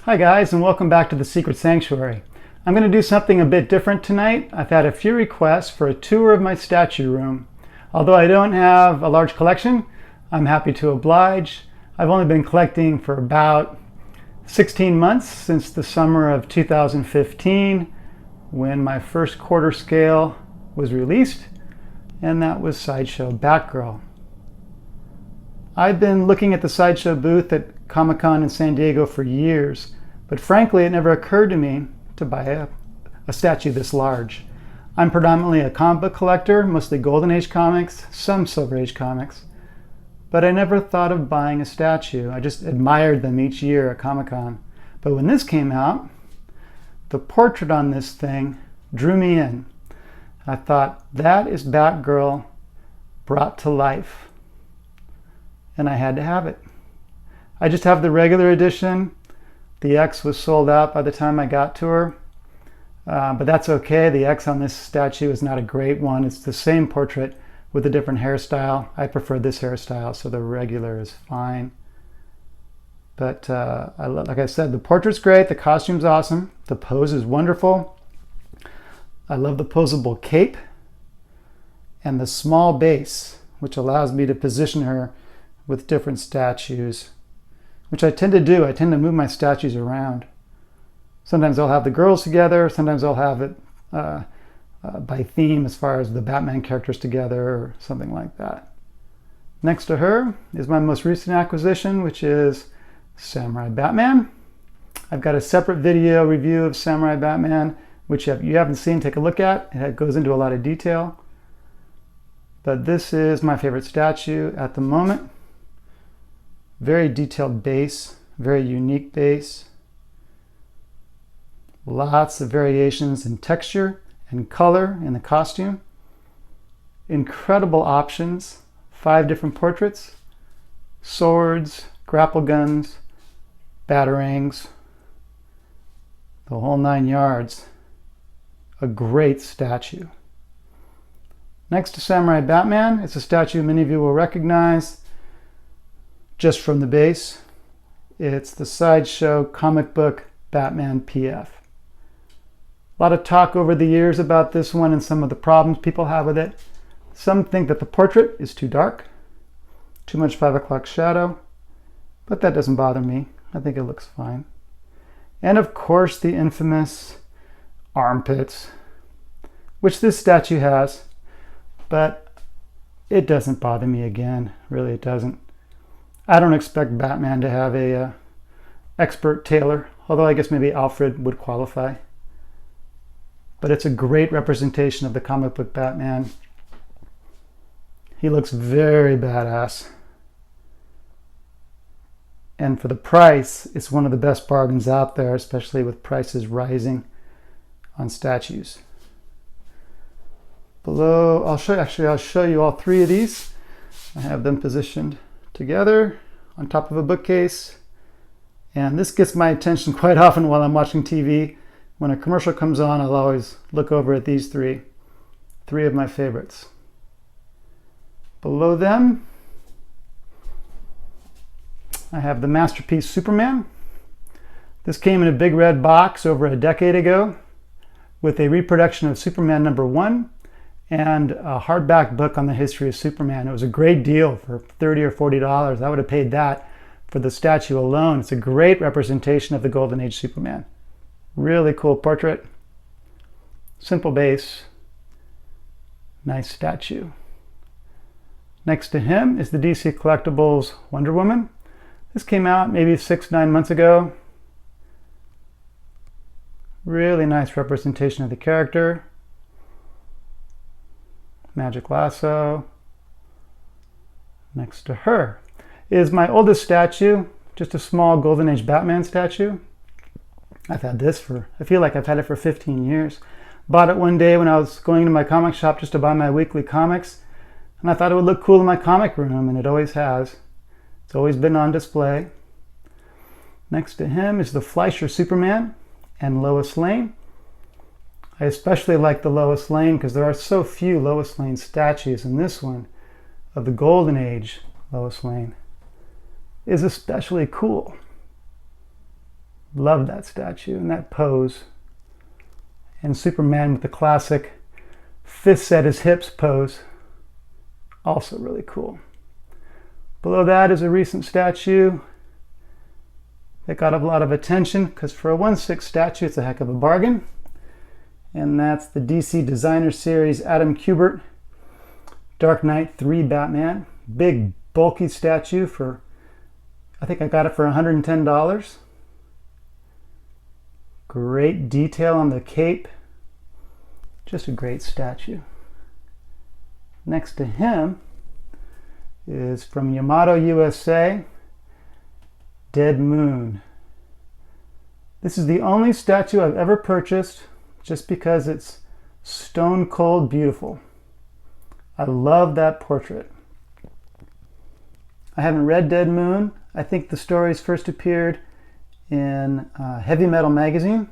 Hi guys, and welcome back to the Secret Sanctuary. I'm going to do something a bit different tonight. I've had a few requests for a tour of my statue room. Although I don't have a large collection, I'm happy to oblige. I've only been collecting for about 16 months, since the summer of 2015, when my first quarter scale was released, and that was Sideshow Batgirl. I've been looking at the Sideshow booth at Comic-Con in San Diego for years, but frankly it never occurred to me to buy a statue this large. I'm predominantly a comic book collector, mostly Golden Age comics, some Silver Age comics, but I never thought of buying a statue. I just admired them each year at Comic-Con. But when this came out, the portrait on this thing drew me in. I thought, that is Batgirl brought to life, and I had to have it. I just have the regular edition. The X was sold out by the time I got to her, but that's okay. The X on this statue is not a great one. It's the same portrait with a different hairstyle. I prefer this hairstyle, so the regular is fine. But like I said, the portrait's great, the costume's awesome, the pose is wonderful. I love the posable cape and the small base, which allows me to position her with different statues, which I tend to do. I tend to move my statues around. Sometimes I'll have the girls together, sometimes I'll have it by theme as far as the Batman characters together or something like that. Next to her is my most recent acquisition, which is Samurai Batman. I've got a separate video review of Samurai Batman, which you haven't seen, take a look at. It goes into a lot of detail. But this is my favorite statue at the moment. Very detailed base, very unique base. Lots of variations in texture and color in the costume. Incredible options, 5 different portraits, swords, grapple guns, batarangs, the whole 9 yards. A great statue. Next to Samurai Batman, it's a statue many of you will recognize just from the base. It's the Sideshow comic book Batman PF. A lot of talk over the years about this one and some of the problems people have with it. Some think that the portrait is too dark, too much 5 o'clock shadow, but that doesn't bother me. I think it looks fine. And of course the infamous armpits, which this statue has, but it doesn't bother me again. Really, it doesn't. I don't expect Batman to have a expert tailor, although I guess maybe Alfred would qualify. But it's a great representation of the comic book Batman. He looks very badass. And for the price, it's one of the best bargains out there, especially with prices rising on statues. Below, I'll show you all 3 of these. I have them positioned together on top of a bookcase, and this gets my attention quite often while I'm watching TV. When a commercial comes on, I'll always look over at these 3 of my favorites. Below them, I have the Masterpiece Superman. This came in a big red box over a decade ago with a reproduction of Superman #1 and a hardback book on the history of Superman. It was a great deal for $30 or $40. I would have paid that for the statue alone. It's a great representation of the Golden Age Superman. Really cool portrait. Simple base. Nice statue. Next to him is the DC Collectibles Wonder Woman. This came out maybe 6-9 months ago. Really nice representation of the character. Magic lasso. Next to her is my oldest statue, just a small Golden Age Batman statue. I've had this I feel like I've had it for 15 years. Bought it one day when I was going to my comic shop just to buy my weekly comics, and I thought it would look cool in my comic room, and it always has. It's always been on display. Next to him is the Fleischer Superman and Lois Lane. I especially like the Lois Lane because there are so few Lois Lane statues, and this one of the Golden Age Lois Lane is especially cool. Love that statue and that pose. And Superman with the classic fists at his hips pose. Also really cool. Below that is a recent statue that got a lot of attention because for a 1/6 statue, it's a heck of a bargain. And that's the DC Designer Series Adam Kubert Dark Knight 3 Batman. Big, bulky statue for, I think I got it for $110. Great detail on the cape. Just a great statue. Next to him is from Yamato USA, Dead Moon. This is the only statue I've ever purchased just because it's stone cold beautiful. I love that portrait. I haven't read Dead Moon. I think the stories first appeared in Heavy Metal magazine,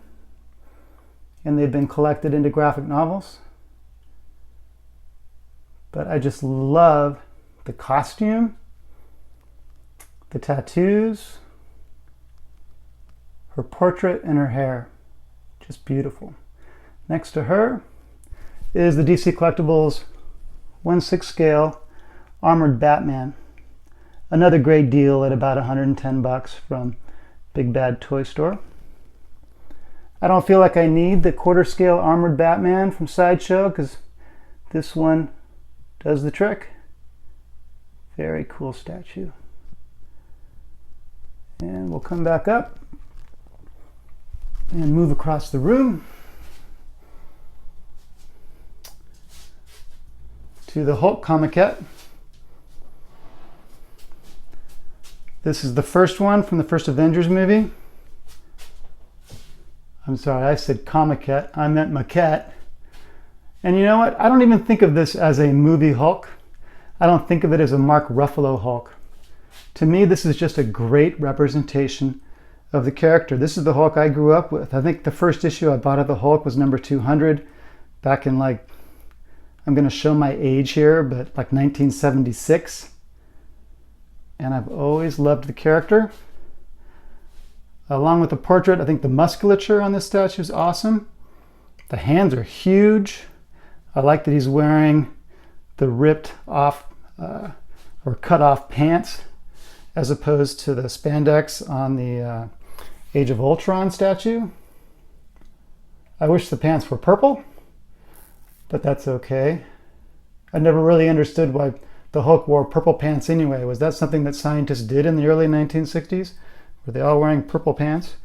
and they've been collected into graphic novels. But I just love the costume, the tattoos, her portrait, and her hair. Just beautiful. Next to her is the DC Collectibles 1/6 scale Armored Batman. Another great deal at about $110 from Big Bad Toy Store. I don't feel like I need the 1/4 scale Armored Batman from Sideshow because this one does the trick. Very cool statue. And we'll come back up and move across the room to the Hulk comiquette. This is the first one from the first Avengers movie. I'm sorry, I said comiquette. I meant maquette. And you know what? I don't even think of this as a movie Hulk. I don't think of it as a Mark Ruffalo Hulk. To me, this is just a great representation of the character. This is the Hulk I grew up with. I think the first issue I bought of the Hulk was number 200 back in I'm going to show my age here, but 1976. And I've always loved the character. Along with the portrait, I think the musculature on this statue is awesome. The hands are huge. I like that he's wearing the ripped off or cut off pants as opposed to the spandex on the Age of Ultron statue. I wish the pants were purple, but that's okay. I never really understood why the Hulk wore purple pants anyway. Was that something that scientists did in the early 1960s? Were they all wearing purple pants?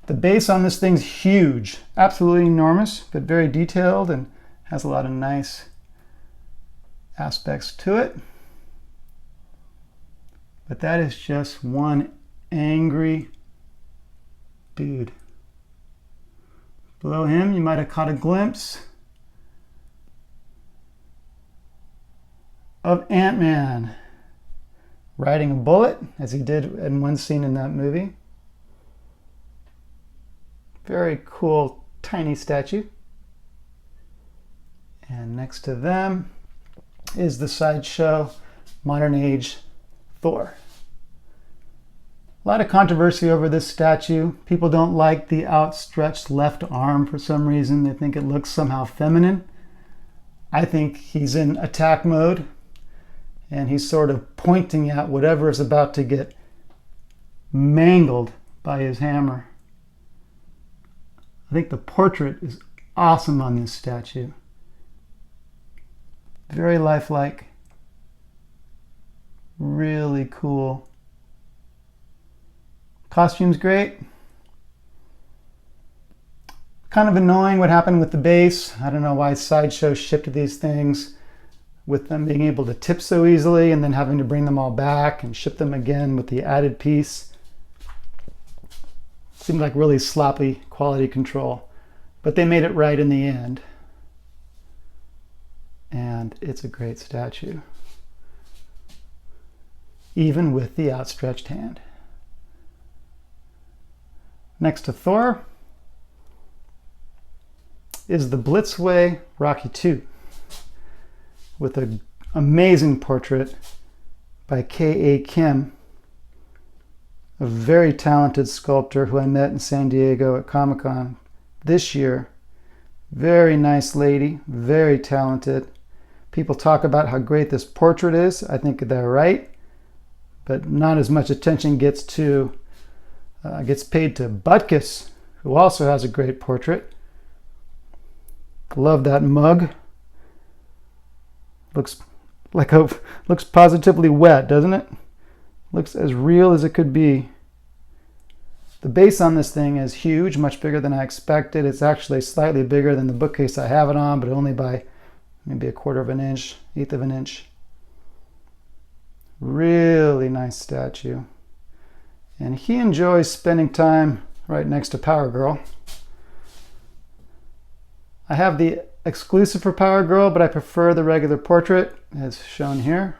The base on this thing's huge, absolutely enormous, but very detailed and has a lot of nice aspects to it. But that is just one angry dude. Below him, you might have caught a glimpse of Ant-Man riding a bullet, as he did in one scene in that movie. Very cool, tiny statue. And next to them is the Sideshow Modern Age Thor. A lot of controversy over this statue. People don't like the outstretched left arm for some reason. They think it looks somehow feminine. I think he's in attack mode, and he's sort of pointing at whatever is about to get mangled by his hammer. I think the portrait is awesome on this statue. Very lifelike. Really cool. Costume's great. Kind of annoying what happened with the base. I don't know why Sideshow shipped these things with them being able to tip so easily and then having to bring them all back and ship them again with the added piece. Seemed like really sloppy quality control, but they made it right in the end. And it's a great statue, even with the outstretched hand. Next to Thor is the Blitzway Rocky II with an amazing portrait by K.A. Kim a very talented sculptor who I met in San Diego at Comic-Con this year. Very nice lady, very talented. People talk about how great this portrait is. I think they're right, but not as much attention gets paid to Butkus, who also has a great portrait. Love that mug. Looks positively wet, doesn't it? Looks as real as it could be. The base on this thing is huge, much bigger than I expected. It's actually slightly bigger than the bookcase I have it on, but only by maybe a quarter of an inch, eighth of an inch. Really nice statue. And he enjoys spending time right next to Power Girl. I have the exclusive for Power Girl, but I prefer the regular portrait as shown here.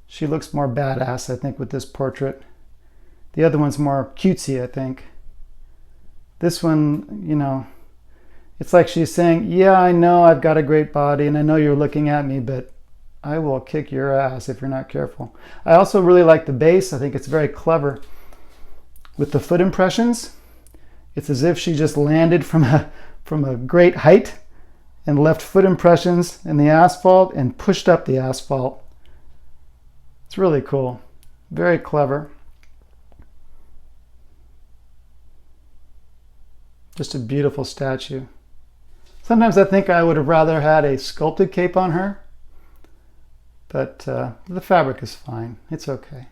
She looks more badass, I think, with this portrait. The other one's more cutesy, I think. This one, you know, it's like she's saying, yeah, I know I've got a great body and I know you're looking at me, but I will kick your ass if you're not careful. I also really like the base. I think it's very clever. With the foot impressions, it's as if she just landed from a great height and left foot impressions in the asphalt and pushed up the asphalt. It's really cool. Very clever. Just a beautiful statue. Sometimes I think I would have rather had a sculpted cape on her, but the fabric is fine. It's okay.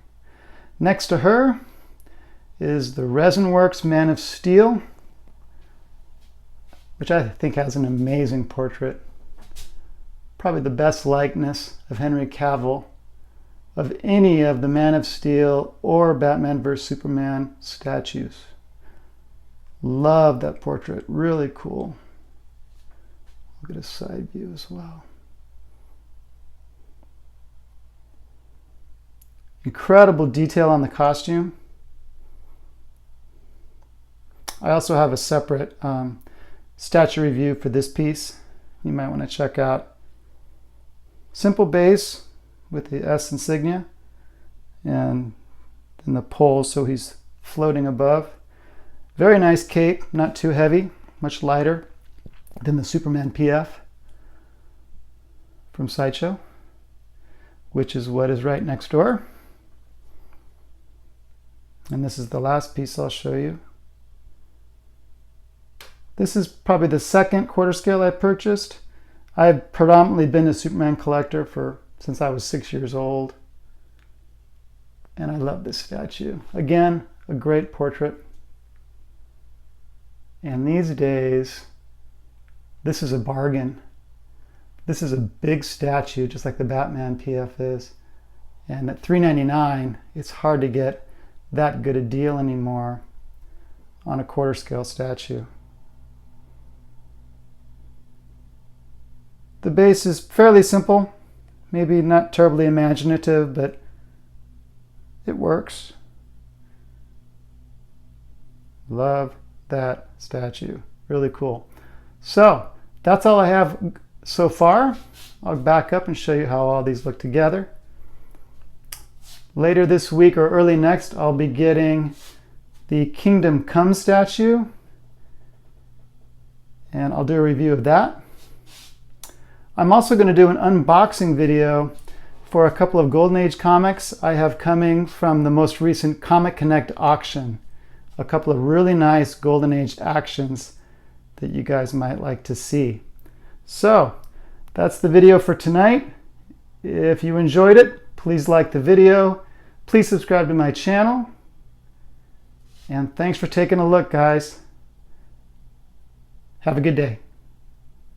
Next to her is the Resin Works Man of Steel, which I think has an amazing portrait. Probably the best likeness of Henry Cavill of any of the Man of Steel or Batman vs. Superman statues. Love that portrait, really cool. Look at a side view as well. Incredible detail on the costume. I also have a separate statue review for this piece you might want to check out. Simple base with the S insignia and then the poles so he's floating above. Very nice cape, not too heavy, much lighter than the Superman PF from Sideshow, which is what is right next door. And this is the last piece I'll show you. This is probably the second quarter scale I purchased. I've predominantly been a Superman collector since I was 6 years old. And I love this statue. Again, a great portrait. And these days, this is a bargain. This is a big statue, just like the Batman PF is. And at $3.99, it's hard to get that good a deal anymore on a quarter scale statue. The base is fairly simple, maybe not terribly imaginative, but it works. Love that statue. Really cool. So that's all I have so far. I'll back up and show you how all these look together. Later this week or early next, I'll be getting the Kingdom Come statue, and I'll do a review of that. I'm also going to do an unboxing video for a couple of Golden Age comics I have coming from the most recent Comic Connect auction. A couple of really nice Golden Age actions that you guys might like to see. So that's the video for tonight. If you enjoyed it, please like the video. Please subscribe to my channel. And thanks for taking a look, guys. Have a good day.